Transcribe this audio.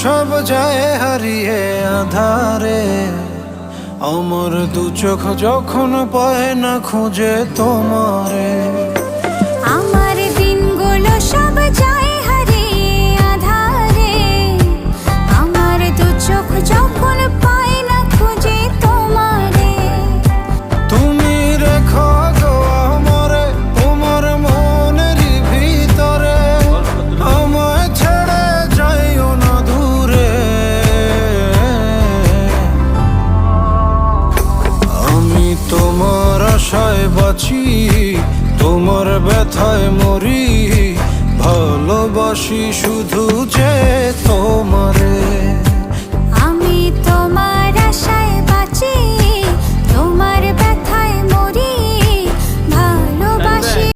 সব যায় হারিয়ে আধারে, আমার দু চোখ যখন পায় না খুঁজে তোমারে। আমার দিনগুলো সব যায় হারিয়ে আধারে, আমার দু চোখ যখন পায় না খুঁজে তোমারে। তুমি রেখো গো আমারে তোমার মনের ভিতরে, আমায় ছেড়ে যাইও না দূরে। আমি তোমার আশায় বাঁচি, তোমার ব্যথায় মরি, ভালোবাসি শুধু যে তোমারে।